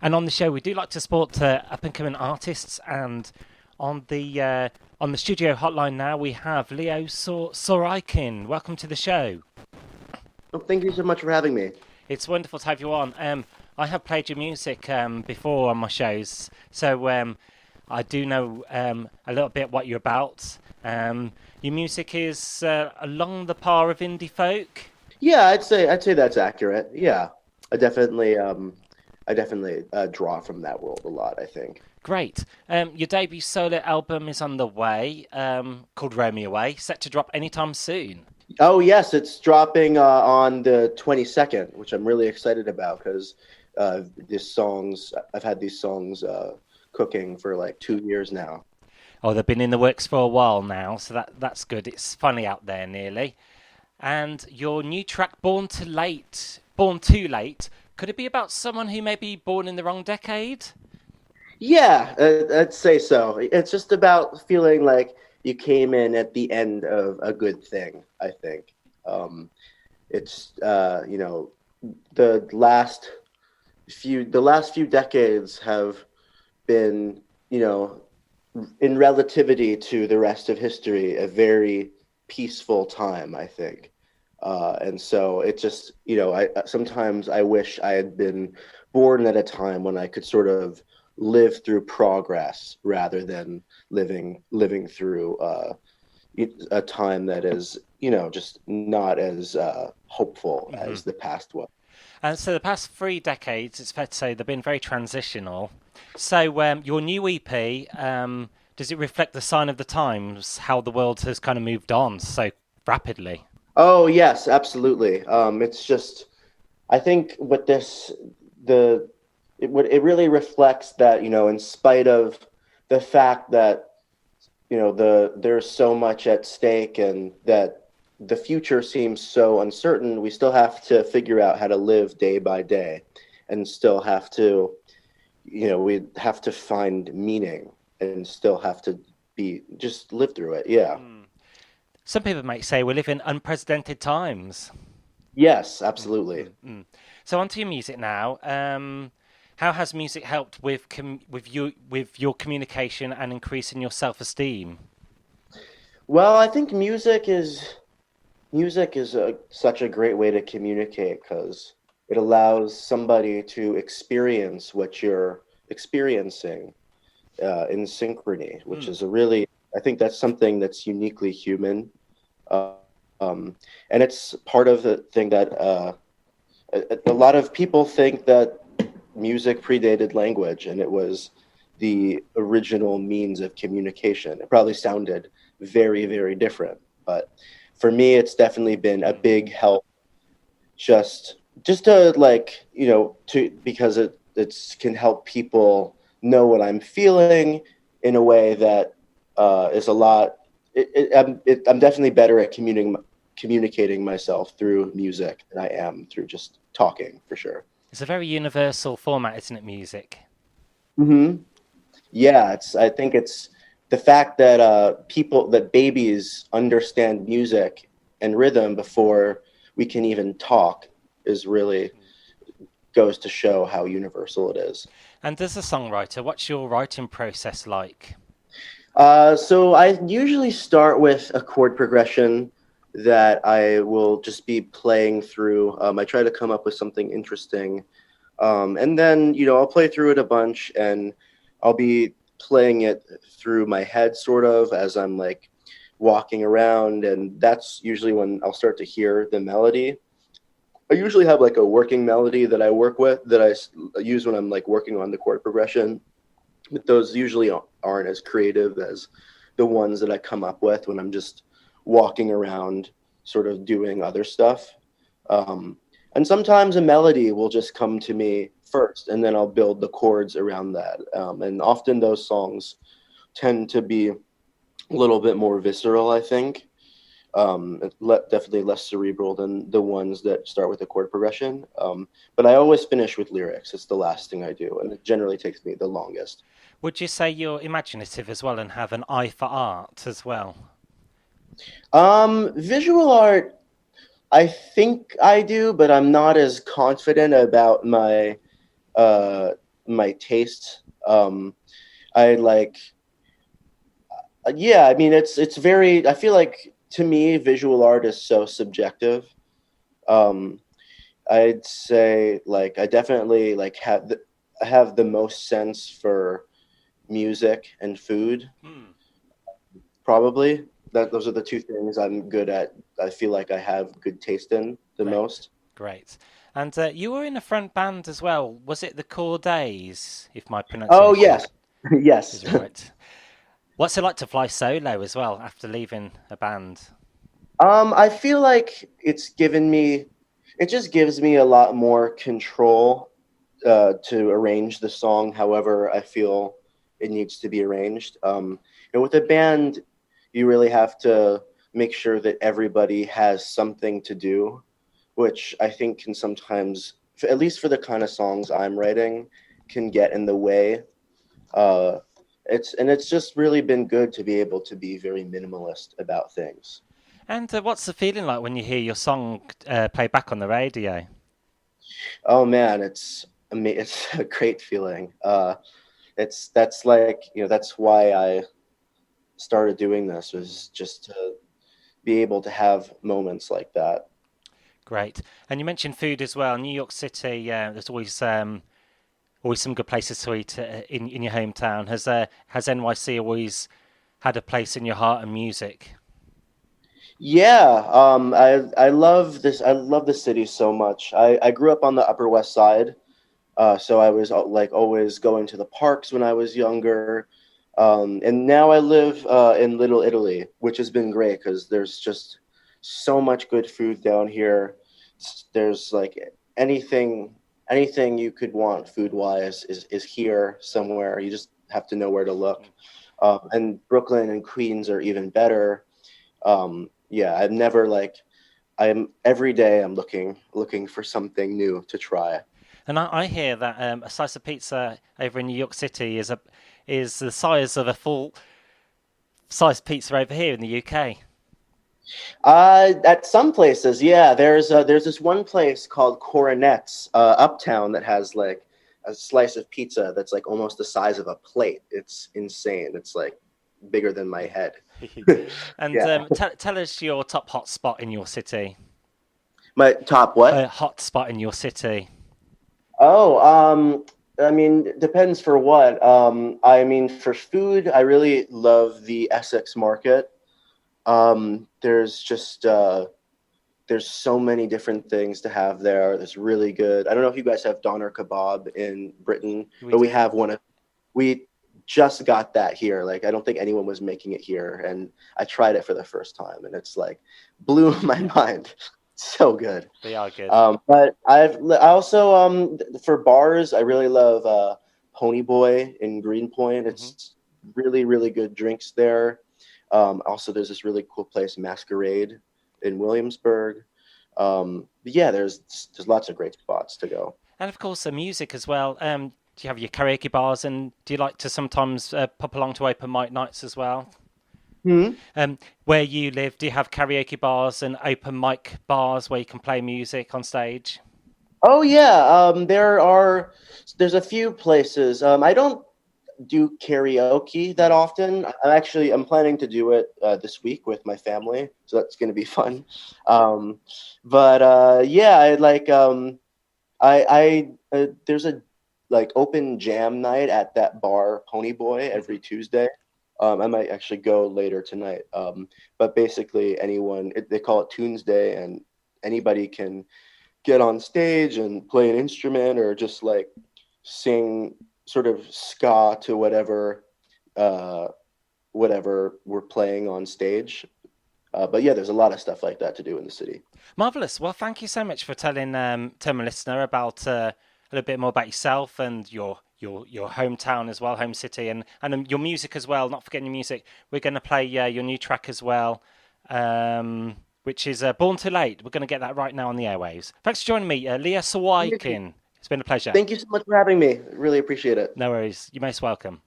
And on the show, we do like to support up and coming artists. And on the studio hotline now, we have Leo Sawikин. Welcome to the show. Well, thank you so much for having me. It's wonderful to have you on. I have played your music before on my shows, so I do know a little bit what you're about. Your music is along the par of indie folk. Yeah, I'd say that's accurate. Yeah, I definitely draw from that world a lot, I think. Great. Your debut solo album is on the way, called Roam Me Away, set to drop anytime soon. Oh yes, it's dropping on the 22nd, which I'm really excited about because I've had these songs cooking for like 2 years now. Oh, they've been in the works for a while now, so that's good. It's finally out there nearly. And your new track, Born Too Late, could it be about someone who may be born in the wrong decade? Yeah, I'd say so. It's just about feeling like you came in at the end of a good thing, I think. Um, it's the last few decades have been, you know, in relativity to the rest of history, a very peaceful time, I think. And so it just, I sometimes I wish I had been born at a time when I could sort of live through progress rather than living through a time that is, just not as hopeful Hmm. as the past was. And so the past 3 decades, it's fair to say, they've been very transitional. So your new EP, does it reflect the sign of the times, how the world has kind of moved on so rapidly? Oh yes, absolutely. It's just I think what this the it really reflects that, in spite of the fact that, there's so much at stake and that the future seems so uncertain, we still have to figure out how to live day by day and still have to, we have to find meaning and still have to be just live through it. Yeah. Mm. Some people might say we live in unprecedented times. Yes, Mm, absolutely. mm, mm. So onto your music now. How has music helped with with your communication and increasing your self-esteem? Well, I think music is such a great way to communicate because it allows somebody to experience what you're experiencing in synchrony, which Mm. is a really, I think that's something that's uniquely human. Uh, and it's part of the thing that a lot of people think that music predated language and it was the original means of communication. It probably sounded very, very different, but for me, it's definitely been a Mm. big help just just to like to because it's can help people know what I'm feeling in a way that is a lot. I'm definitely better at communicating myself through music than I am through just talking for sure. It's a very universal format, isn't it, music? Hmm. Yeah, I think it's the fact that babies understand music and rhythm before we can even talk is really goes to show how universal it is. And as a songwriter, what's your writing process like? So I usually start with a chord progression that I will just be playing through. I try to come up with something interesting, and then I'll play through it a bunch, and I'll be playing it through my head, sort of as I'm like walking around, and that's usually when I'll start to hear the melody. I usually have like a working melody that I work with that use when I'm like working on the chord progression, but those usually aren't as creative as the ones that I come up with when I'm just walking around, sort of doing other stuff. Um, and sometimes a melody will just come to me first, and then I'll build the chords around that. And often those songs tend to be a little bit more visceral, I think. Definitely less cerebral than the ones that start with a chord progression. But I always finish with lyrics. It's the last thing I do, and it generally takes me the longest. Would you say you're imaginative as well and have an eye for art as well? Visual art, I think I do, but I'm not as confident about uh, my taste. I like, yeah. I mean, it's very. I feel like to me, visual art is so subjective. Um, I'd say like I definitely like I have the most sense for music and food. Hmm. Probably that those are the two things I'm good at. I feel like I have good taste in the Great, most. great. And you were in a front band as well. Was it the Core Days, if my Oh pronunciation yes, yes. is right? What's it like to fly solo as well after leaving a band? I feel like it just gives me a lot more control to arrange the song however I feel it needs to be arranged. And with a band, you really have to make sure that everybody has something to do, which I think can sometimes, at least for the kind of songs I'm writing, can get in the way. Uh, it's just really been good to be able to be very minimalist about things. And what's the feeling like when you hear your song played back on the radio? Oh man, it's a great feeling. That's like that's why I started doing this was just to be able to have moments like that. Great. And you mentioned food as well. New York City, there's always some good places to eat in your hometown. Has NYC always had a place in your heart and music? Yeah, I love this. I love the city so much. I grew up on the Upper West Side, so I was like always going to the parks when I was younger. And now I live in Little Italy, which has been great because there's just so much good food down here. There's like anything you could want food wise is here somewhere. You just have to know where to look. And Brooklyn and Queens are even better. Yeah, I've never like I'm every day I'm looking for something new to try. And I hear that a slice of pizza over in New York City is the size of a full size pizza over here in the UK. At some places, yeah. There's this one place called Coronets uptown that has like a slice of pizza that's like almost the size of a plate. It's insane. It's like bigger than my head. And Yeah. tell us your top hot spot in your city. My top what? Hot spot in your city. Oh, I mean, depends for what. I mean, for food, I really love the Essex market. There's just there's so many different things to have there. It's really good. I don't know if you guys have doner kebab in Britain, We but we do. have one. We just got that here. Like, I don't think anyone was making it here, and I tried it for the first time, and it's like blew my mind. So good. They are good. But I also for bars, I really love Pony Boy in Greenpoint. Hmm. It's really good drinks there. Also, there's this really cool place, Masquerade, in Williamsburg. Yeah, there's lots of great spots to go. And of course, the music as well. Do you have your karaoke bars, and do you like to sometimes pop along to open mic nights as well? Hmm. Where you live, do you have karaoke bars and open mic bars where you can play music on stage? Oh yeah, there's a few places. I don't do karaoke that Mm. often. I'm planning to do it this week with my family, so that's going to be fun. But yeah, I like I there's a like open jam night at that bar Pony Boy every Hmm. Tuesday. I might actually go later tonight. But basically, they call it Tuesday, and anybody can get on stage and play an instrument or just like sing sort of ska to uh, whatever we're playing on stage. But yeah, there's a lot of stuff like that to do in the city. Marvelous. Well, thank you so much for telling my listener about a little bit more about yourself and your hometown as well, home city, and your music as well. Not forgetting your music. We're going to play your new track as well, which is "Born Too Late." We're going to get that right now on the airwaves. Thanks for joining me, LEO SAWIKIN. It's been a pleasure. Thank you so much for having me. Really appreciate it. No worries. You're most welcome.